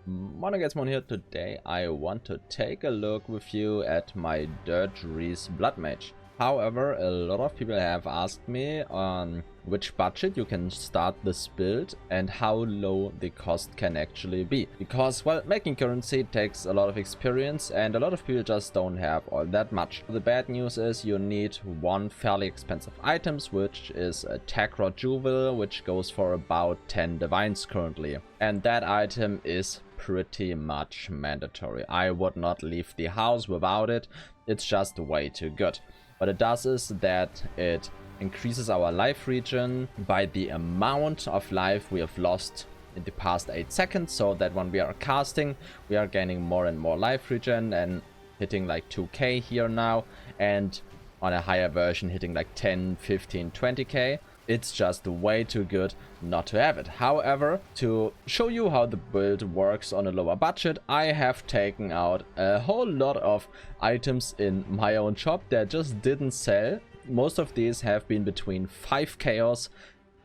Monogasmon here. Today I want to take a look with you at my Doedres Bloodmage. However, a lot of people have asked me on which budget you can start this build and how low the cost can actually be. Because, well, making currency takes a lot of experience and a lot of people just don't have all that much. The bad news is you need one fairly expensive items, which is a Takrod Jewel, which goes for about 10 divines currently. And that item is pretty much mandatory. I would not leave the house without it. It's just way too good. What it does is that it increases our life regen by the amount of life we have lost in the past 8 seconds, so that when we are casting, we are gaining more and more life regen and hitting like 2k here now, and on a higher version hitting like 10, 15, 20k. It's just way too good not to have it. However, to show you how the build works on a lower budget, I have taken out a whole lot of items in my own shop that just didn't sell. Most of these have been between 5 chaos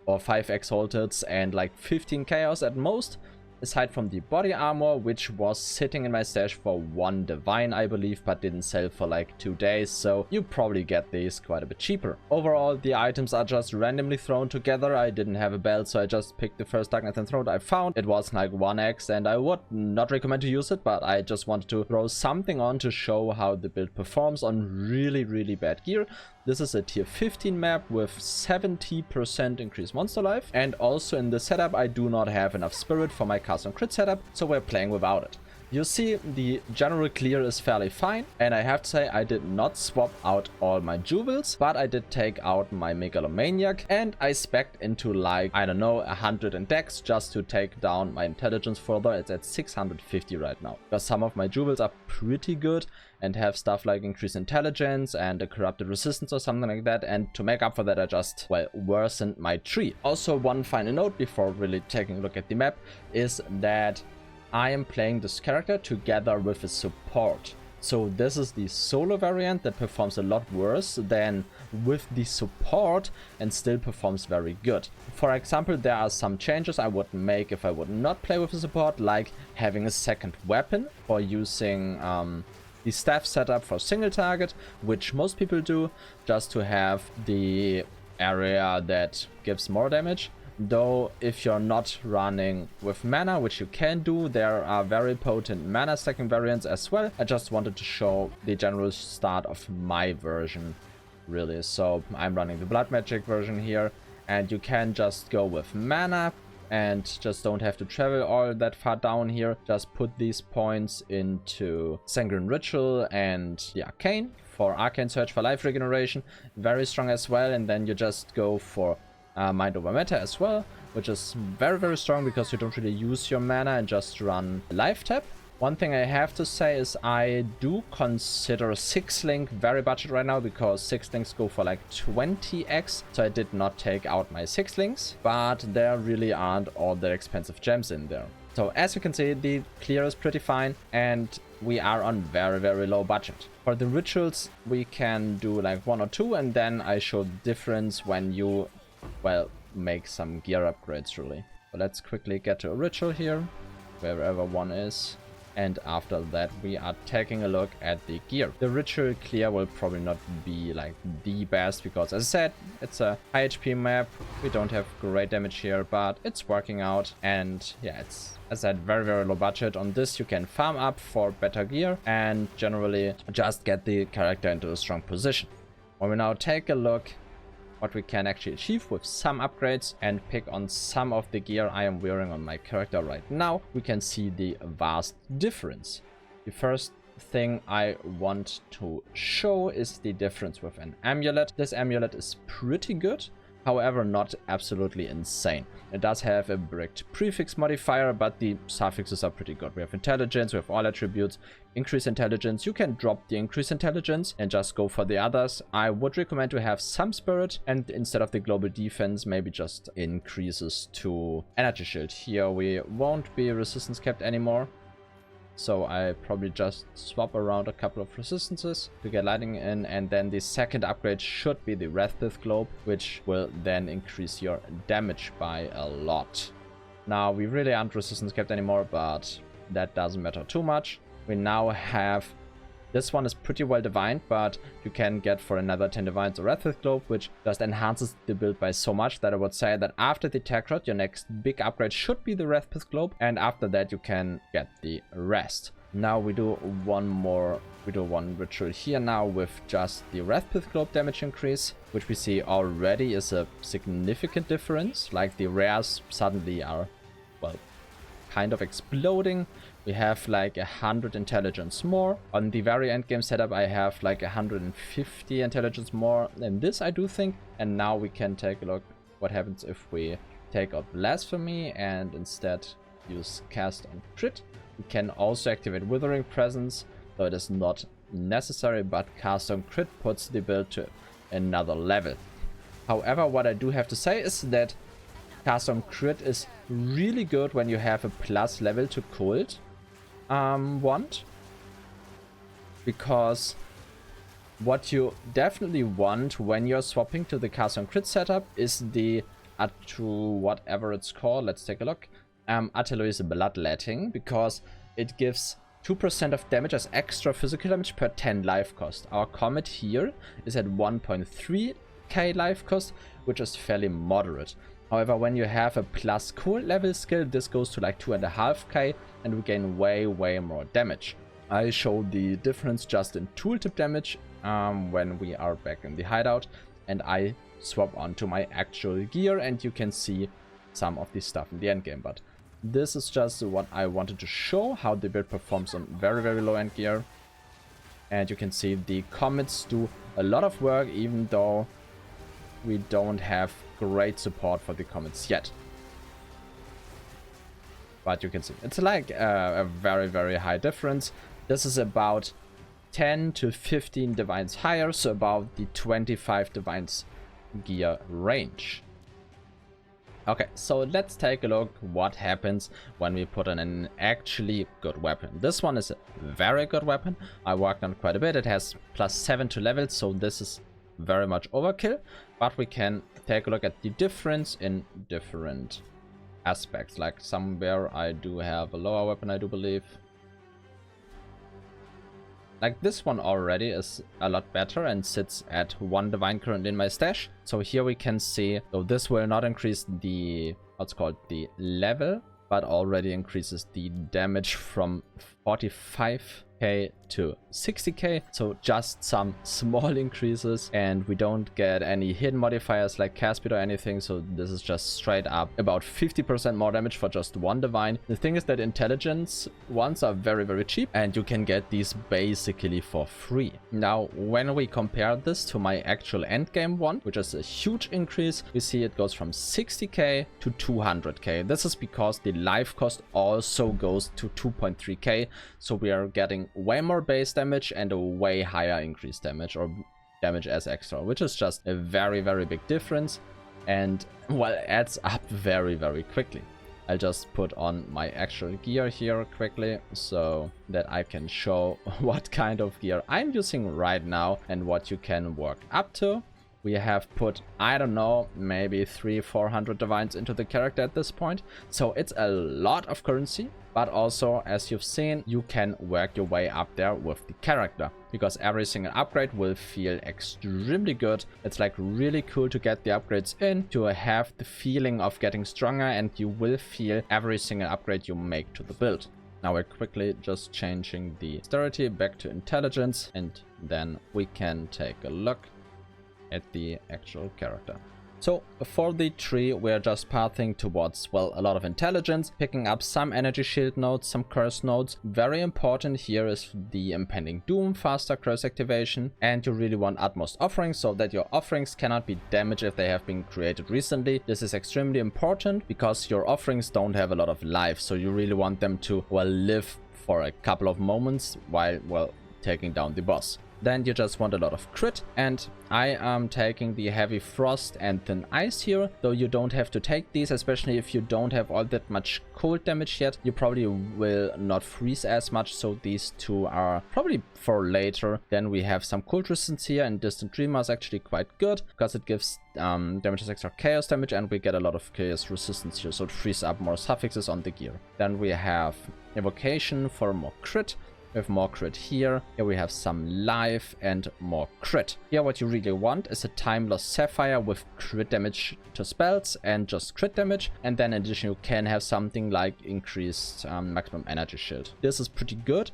or 5 exalteds and like 15 chaos at most. Aside from the body armor, which was sitting in my stash for 1 divine, I believe, but didn't sell for like 2 days, so you probably get these quite a bit cheaper. Overall, the items are just randomly thrown together. I didn't have a belt, so I just picked the first Darkness and Throne I found. It was like 1x, and I would not recommend to use it, but I just wanted to throw something on to show how the build performs on really bad gear. This is a tier 15 map with 70% increased monster life, and also in the setup I do not have enough spirit for my cast on crit setup, so we're playing without it. You see, the general clear is fairly fine, and I have to say I did not swap out all my jewels, but I did take out my megalomaniac, and I spec'd into like, I don't know, 100 in dex just to take down my intelligence further. It's at 650 right now, because some of my jewels are pretty good and have stuff like increased intelligence and a corrupted resistance or something like that, and to make up for that I just, well, worsened my tree. Also, one final note before really taking a look at the map is that I am playing this character together with a support. So this is the solo variant that performs a lot worse than with the support and still performs very good. For example, there are some changes I would make if I would not play with a support, like having a second weapon for using the staff setup for single target, which most people do, just to have the area that gives more damage. Though if you're not running with mana, which you can do, there are very potent mana stacking variants as well. I just wanted to show the general start of my version, really. So I'm running the blood magic version here, and you can just go with mana and just don't have to travel all that far down here. Just put these points into Sanguine Ritual and the Arcane for Arcane Search for life regeneration. Very strong as well. And then you just go for Mind Over Matter as well, which is very strong because you don't really use your mana and just run life tap. One thing I have to say is I do consider 6 link very budget right now, because 6 links go for like 20x, so I did not take out my 6 links, but there really aren't all the expensive gems in there. So as you can see, the clear is pretty fine, and we are on very low budget. For the rituals, we can do like 1 or 2, and then I show the difference when you, well, make some gear upgrades really. So let's quickly get to a ritual here, wherever one is. And after that we are taking a look at the gear. The ritual clear will probably not be like the best, because as I said, it's a high HP map. We don't have great damage here, but it's working out. And yeah, it's, as I said, very low budget. On this you can farm up for better gear and generally just get the character into a strong position. When we now take a look what we can actually achieve with some upgrades and pick on some of the gear I am wearing on my character right now, we can see the vast difference. The first thing I want to show is the difference with an amulet. This amulet is pretty good, however not absolutely insane. It does have a bricked prefix modifier, but the suffixes are pretty good. We have intelligence, we have all attributes, increase intelligence. You can drop the increase intelligence and just go for the others. I would recommend to have some spirit, and instead of the global defense, maybe just increases to energy shield. Here we won't be resistance capped anymore. So I probably just swap around a couple of resistances to get lightning in, and then the second upgrade should be the Wrathpith Globe, which will then increase your damage by a lot. Now we really aren't resistance capped anymore, but that doesn't matter too much. We now have, this one is pretty well divined, but you can get for another 10 divines a Wrathpith Globe, which just enhances the build by so much that I would say that after the Tech Rod, your next big upgrade should be the Wrathpith Globe, and after that you can get the rest. Now we do one ritual here now with just the Wrathpith Globe damage increase, which we see already is a significant difference. Like the rares suddenly are, well, kind of exploding. We have like 100 intelligence more. On the very end game setup, I have like 150 intelligence more than this, I do think. And now we can take a look what happens if we take out Blasphemy and instead use Cast on Crit. We can also activate Withering Presence, though it is not necessary, but Cast on Crit puts the build to another level. However, what I do have to say is that Cast on Crit is really good when you have a plus level to Cult want, because what you definitely want when you're swapping to the Cast on Crit setup is the whatever it's called, let's take a look, Ateloi's Bloodletting, because it gives 2% of damage as extra physical damage per 10 life cost. Our Comet here is at 1.3k life cost, which is fairly moderate. However, when you have a plus cool level skill, this goes to like 2.5k and we gain way more damage. I show the difference just in tooltip damage when we are back in the hideout, and I swap onto my actual gear and you can see some of this stuff in the end game. But this is just what I wanted to show, how the build performs on very low end gear. And you can see the comets do a lot of work, even though we don't have great support for the comets yet. But you can see it's like a very high difference. This is about 10 to 15 divines higher, so about the 25 divines gear range. Okay, so let's take a look what happens when we put on an actually good weapon. This one is a very good weapon. I worked on quite a bit. It has +7 to levels, so this is very much overkill. But we can take a look at the difference in different aspects. Like somewhere I do have a lower weapon, I do believe. Like this one already is a lot better and sits at 1 divine currently in my stash. So here we can see, though this will not increase the, what's called the level, but already increases the damage from 45k to 60k, so just some small increases, and we don't get any hidden modifiers like cast speed or anything, so this is just straight up about 50% more damage for just 1 divine. The thing is that intelligence ones are very cheap and you can get these basically for free. Now when we compare this to my actual endgame one, which is a huge increase, we see it goes from 60k to 200k. This is because the life cost also goes to 2.3k, so we are getting way more base damage and a way higher increased damage, or damage as extra, which is just a very big difference, and well, adds up very quickly. I'll just put on my actual gear here quickly so that I can show what kind of gear I'm using right now and what you can work up to. We have put, I don't know, maybe 300-400 divines into the character at this point, so it's a lot of currency. But also, as you've seen, you can work your way up there with the character, because every single upgrade will feel extremely good. It's like really cool to get the upgrades in, to have the feeling of getting stronger, and you will feel every single upgrade you make to the build. Now we're quickly just changing the dexterity back to intelligence, and then we can take a look at the actual character. So for the tree, we're just pathing towards, well, a lot of intelligence, picking up some energy shield nodes, some curse nodes. Very important here is the impending doom, faster curse activation, and you really want utmost offerings so that your offerings cannot be damaged if they have been created recently. This is extremely important because your offerings don't have a lot of life, so you really want them to, well, live for a couple of moments while, well, taking down the boss. then you just want a lot of crit. And I am taking the heavy frost and thin ice here, though you don't have to take these, especially if you don't have all that much cold damage yet. You probably will not freeze as much, so these two are probably for later. Then we have some cold resistance here, and Distant Dreamer is actually quite good because it gives damages extra chaos damage, and we get a lot of chaos resistance here, so it frees up more suffixes on the gear. Then we have Evocation for more crit. We have more crit here. Here we have some life and more crit. Here what you really want is a Time Lost Sapphire with crit damage to spells and just crit damage. And then in addition you can have something like increased maximum energy shield. This is pretty good,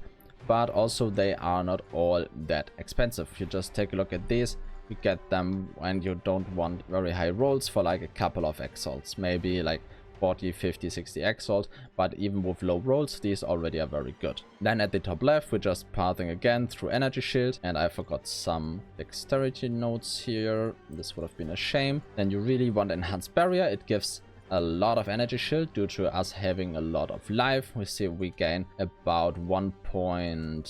but also they are not all that expensive. If you just take a look at these, you get them when you don't want very high rolls for like a couple of Exiles. Maybe like 40, 50, 60 Exalt, but even with low rolls, these already are very good. Then at the top left, we're just pathing again through Energy Shield, and I forgot some Dexterity notes here. This would have been a shame. Then you really want Enhanced Barrier. It gives a lot of Energy Shield due to us having a lot of life. We see we gain about 1.2,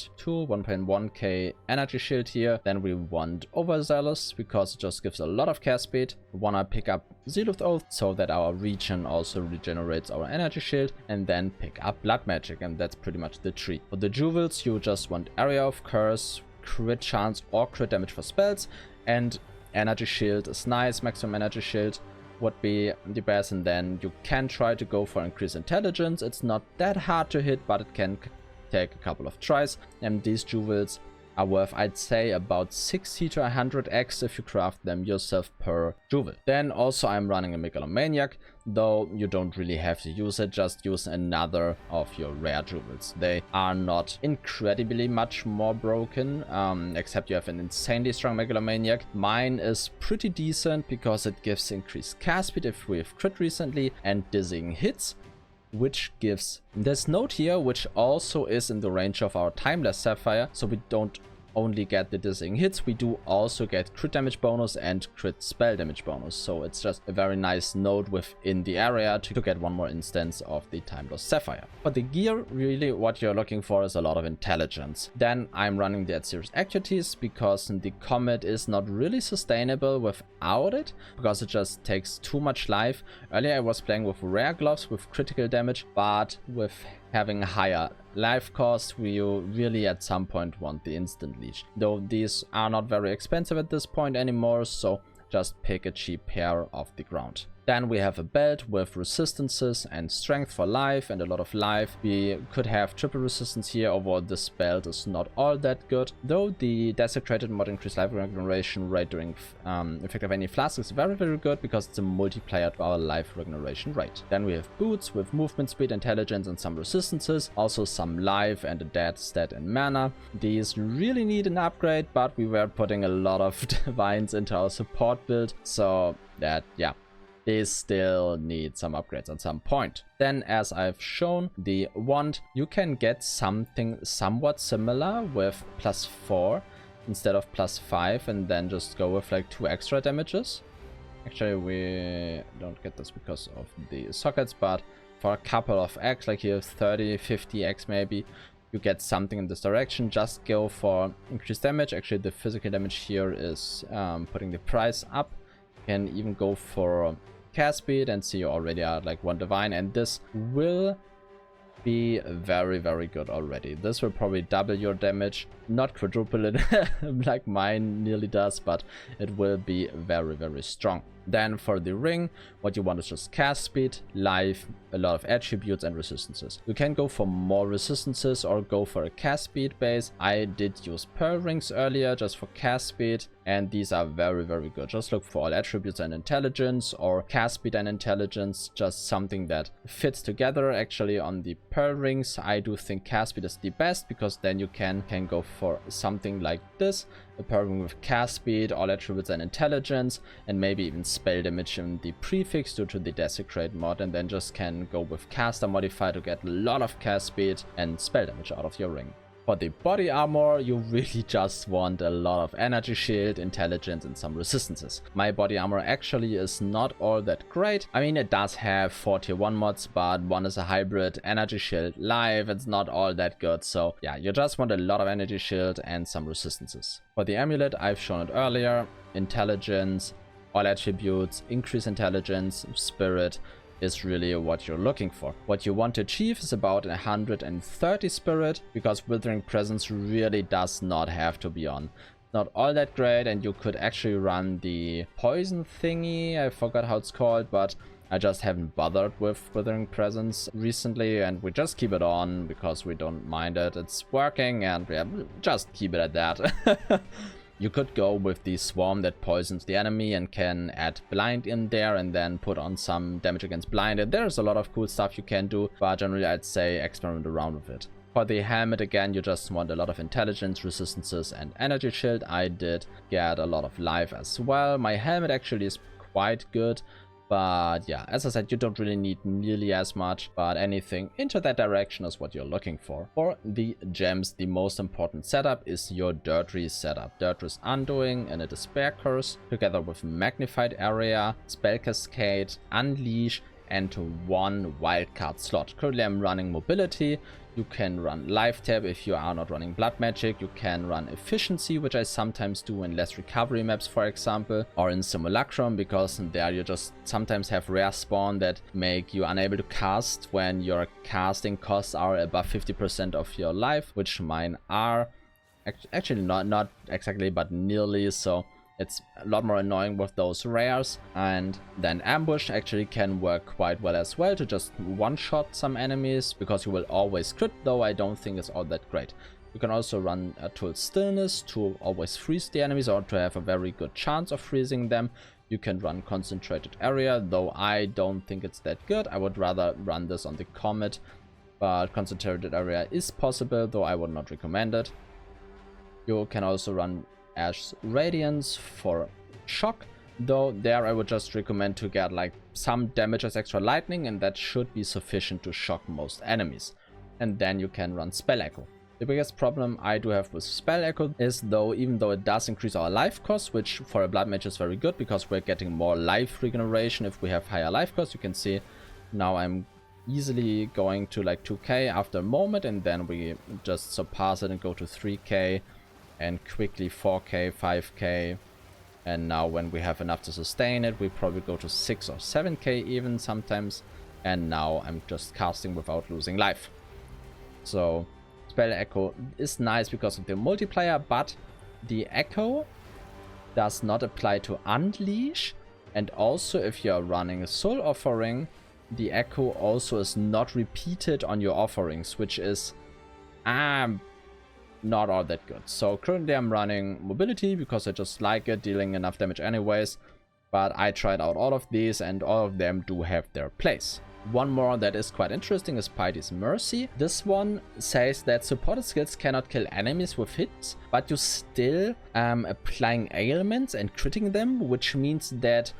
1.1k Energy Shield here. Then we want Overzealous because it just gives a lot of cast speed. We want to pick up Zealous Oath so that our region also regenerates our Energy Shield, and then pick up Blood Magic, and that's pretty much the tree. For the jewels, you just want Area of Curse, crit chance or crit damage for spells, and Energy Shield is nice. Maximum Energy Shield would be the best, and then you can try to go for increased intelligence. It's not that hard to hit, but it can take a couple of tries, and these jewels are worth, I'd say, about 60 to 100x if you craft them yourself per jewel. Then also I'm running a Megalomaniac, though you don't really have to use it, just use another of your rare jewels. They are not incredibly much more broken, except you have an insanely strong Megalomaniac. Mine is pretty decent because it gives increased cast speed if we have crit recently, and dizzying hits, which gives this note here, which also is in the range of our Timeless Sapphire, so we don't only get the dizzying hits, we do also get crit damage bonus and crit spell damage bonus. So it's just a very nice node within the area to get one more instance of the Time Lost Sapphire. For the gear, really what you're looking for is a lot of intelligence. Then I'm running the Series Equities because the Comet is not really sustainable without it, because it just takes too much life. Earlier I was playing with rare gloves with critical damage, but with having higher life cost, we really at some point want the instant leech. Though these are not very expensive at this point anymore, so just pick a cheap pair off the ground. Then we have a belt with resistances and strength for life and a lot of life. We could have triple resistance here, although this belt is not all that good. Though the Desecrated mod increased life regeneration rate during effect of any flask is very, very good because it's a multiplier to our life regeneration rate. Then we have boots with movement speed, intelligence and some resistances. Also some life and a dead stat and mana. These really need an upgrade, but we were putting a lot of divines into our support build, so that, yeah, these still need some upgrades at some point. Then, as I've shown, the wand, you can get something somewhat similar with +4 instead of +5, and then just go with like 2 extra damages. Actually, we don't get this because of the sockets, but for a couple of X, like here 30, 50x maybe, you get something in this direction. Just go for increased damage. Actually, the physical damage here is putting the price up. You can even go for cast speed and see you already are like 1 divine, and this will be very, very good already. This will probably double your damage, not quadruple it like mine nearly does, but it will be very, very strong. Then for the ring, what you want is just cast speed, life, a lot of attributes and resistances. You can go for more resistances or go for a cast speed base. I did use pearl rings earlier just for cast speed, and these are very, very good. Just look for all attributes and intelligence, or cast speed and intelligence, just something that fits together. Actually, on the pearl rings, I do think cast speed is the best, because then you can go for something like this. A pearl ring with cast speed, all attributes and intelligence, and maybe even spell damage in the prefix due to the Desecrate mod, and then just can go with caster modifier to get a lot of cast speed and spell damage out of your ring. For the body armor, you really just want a lot of energy shield, intelligence, and some resistances. My body armor actually is not all that great. I mean, it does have 4 tier 1 mods, but one is a hybrid, energy shield, life, it's not all that good. So yeah, you just want a lot of energy shield and some resistances. For the amulet, I've shown it earlier, intelligence, all attributes, increase intelligence, spirit, is really what you're looking for. What you want to achieve is about 130 spirit, because Withering Presence really does not have to be on. Not all that great, and you could actually run the poison thingy, I forgot how it's called, but I just haven't bothered with Withering Presence recently, and we just keep it on because we don't mind it. It's working, and yeah, just keep it at that. You could go with the swarm that poisons the enemy and can add blind in there and then put on some damage against blinded. There's a lot of cool stuff you can do, but generally I'd say experiment around with it. For the helmet, again, you just want a lot of intelligence, resistances, and energy shield. I did get a lot of life as well. My helmet actually is quite good. But yeah, as I said, you don't really need nearly as much, but anything into that direction is what you're looking for. For the gems, the most important setup is your Doedres setup. Doedres Undoing and a Despair Curse, together with Magnified Area, Spell Cascade, Unleash, and 1 wildcard slot. Currently I'm running Mobility. You can run Life Tap if you are not running Blood Magic. You can run Efficiency, which I sometimes do in less recovery maps, for example, or in Simulacrum, because there you just sometimes have rare spawn that make you unable to cast when your casting costs are above 50% of your life, which mine are. Actually not exactly, but nearly, so it's a lot more annoying with those rares. And then Ambush actually can work quite well as well to just one-shot some enemies, because you will always crit, though I don't think it's all that great. You can also run a Tool Stillness to always freeze the enemies, or to have a very good chance of freezing them. You can run Concentrated Area, though I don't think it's that good. I would rather run this on the Comet, but Concentrated Area is possible, though I would not recommend it. You can also run Ash Radiance for shock, though there I would just recommend to get like some damage as extra lightning, and that should be sufficient to shock most enemies. And then you can run Spell Echo. The biggest problem I do have with Spell Echo is, though, even though it does increase our life cost, which for a Blood Mage is very good because we're getting more life regeneration if we have higher life cost. You can see now I'm easily going to like 2k after a moment, and then we just surpass it and go to 3k. And quickly 4k, 5k, and now when we have enough to sustain it, we probably go to 6 or 7k even sometimes. And now I'm just casting without losing life. So Spell Echo is nice because of the multiplier, but the Echo does not apply to Unleash. And also if you're running a Soul Offering, the Echo also is not repeated on your offerings, which is not all that good. So currently I'm running Mobility because I just like it, dealing enough damage anyways. But I tried out all of these and all of them do have their place. One more that is quite interesting is Piety's Mercy. This one says that supported skills cannot kill enemies with hits, but you still applying ailments and critting them, which means that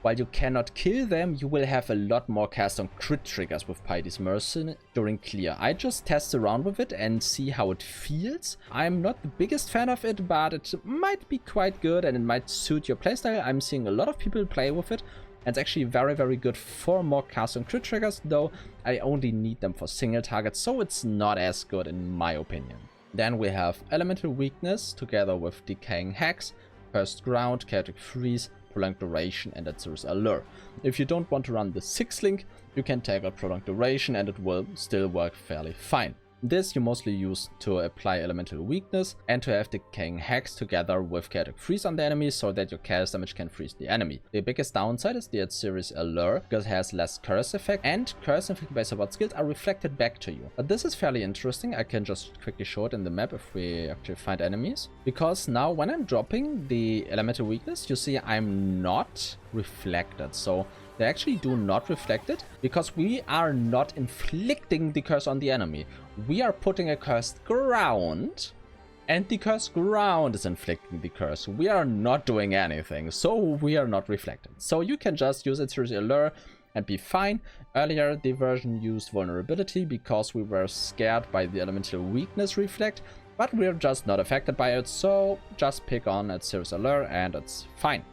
while you cannot kill them, you will have a lot more cast on crit triggers with Piety's Mercy during clear. I just test around with it and see how it feels. I'm not the biggest fan of it, but it might be quite good and it might suit your playstyle. I'm seeing a lot of people play with it. And it's actually very, very good for more cast on crit triggers, though I only need them for single targets, so it's not as good in my opinion. Then we have Elemental Weakness together with Decaying Hex, Cursed Ground, Chaotic Freeze, Prolonged Duration, and Doedres Allure. If you don't want to run the 6-link, you can take out Prolonged Duration and it will still work fairly fine. This you mostly use to apply Elemental Weakness and to have Decaying Hex together with Chaotic Freeze on the enemy so that your chaos damage can freeze the enemy. The biggest downside is the Doedres Allure because it has less curse effect, and curse effect based support skills are reflected back to you. But this is fairly interesting. I can just quickly show it in the map if we actually find enemies. Because now when I'm dropping the Elemental Weakness, you see I'm not reflected. So they actually do not reflect it because we are not inflicting the curse on the enemy. We are putting a cursed ground and the cursed ground is inflicting the curse. We are not doing anything, so we are not reflected. So you can just use Doedres Allure and be fine. Earlier the version used vulnerability because we were scared by the elemental weakness reflect, but we're just not affected by it, so just pick on at Serious Allure and it's fine.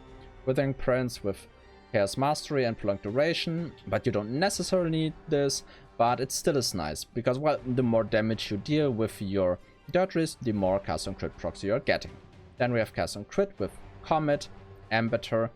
Withering Prince with Chaos Mastery and Prolonged Duration, but you don't necessarily need this, but it still is nice, because well, the more damage you deal with your Doedres, the more cast on crit proxy you're getting. Then we have cast on crit with Comet, Embiter,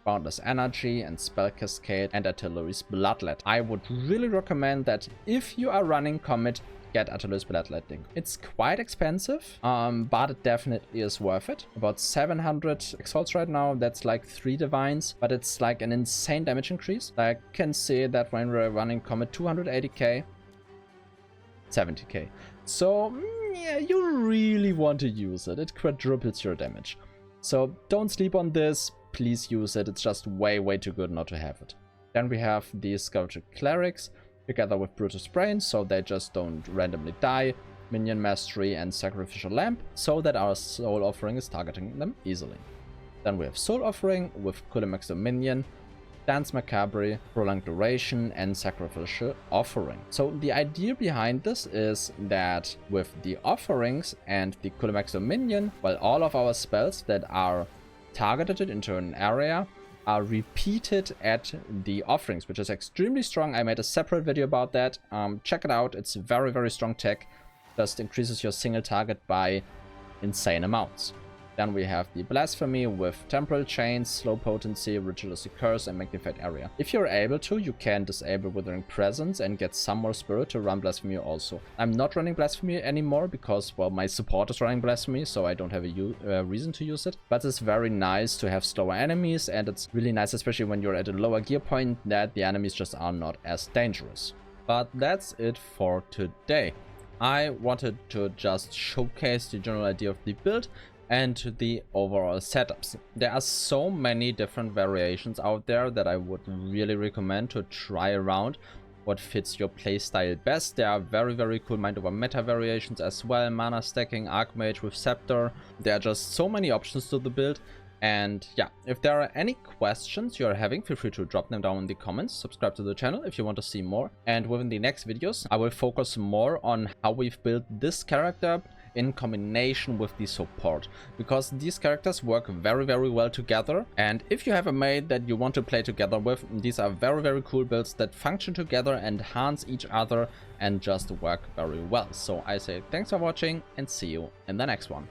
Boundless Energy, and Spell Cascade, and Artillery's Bloodlet. I would really recommend that if you are running Comet, get Artillery's Bloodletting. It's quite expensive, but it definitely is worth it. About 700 exalts right now, that's like 3 divines, but it's like an insane damage increase. I can see that when we're running Comet 280k, 70k. So yeah, you really want to use it. It quadruples your damage. So don't sleep on this. Please use it. It's just way too good not to have it. Then we have the Sculpted Clerics together with Brutus Brain, so they just don't randomly die, Minion Mastery and Sacrificial Lamp, so that our Soul Offering is targeting them easily. Then we have Soul Offering with Kulimax Dominion, Dance Macabre, Prolonged Duration, and Sacrificial Offering. So the idea behind this is that with the offerings and the Kulimax Dominion, well, all of our spells that are targeted into an area are repeated at the offerings, which is extremely strong. I made a separate video about that. Check it out. It's very strong tech. Just increases your single target by insane amounts. Then we have the Blasphemy with Temporal Chains, Slow Potency, Ritualistic Curse, and Magnified Area. If you're able to, you can disable Withering Presence and get some more spirit to run Blasphemy also. I'm not running Blasphemy anymore because, well, my support is running Blasphemy, so I don't have a reason to use it. But it's very nice to have slower enemies, and it's really nice, especially when you're at a lower gear point, that the enemies just are not as dangerous. But that's it for today. I wanted to just showcase the general idea of the build and the overall setups. There are so many different variations out there that I would really recommend to try around what fits your playstyle best. There are very cool mind over meta variations as well, mana stacking, Archmage with Scepter. There are just so many options to the build. And yeah, if there are any questions you're having, feel free to drop them down in the comments. Subscribe to the channel if you want to see more. And within the next videos, I will focus more on how we've built this character in combination with the support, because these characters work very well together. And if you have a maid that you want to play together with, these are very cool builds that function together, enhance each other, and just work very well. So I say thanks for watching and see you in the next one.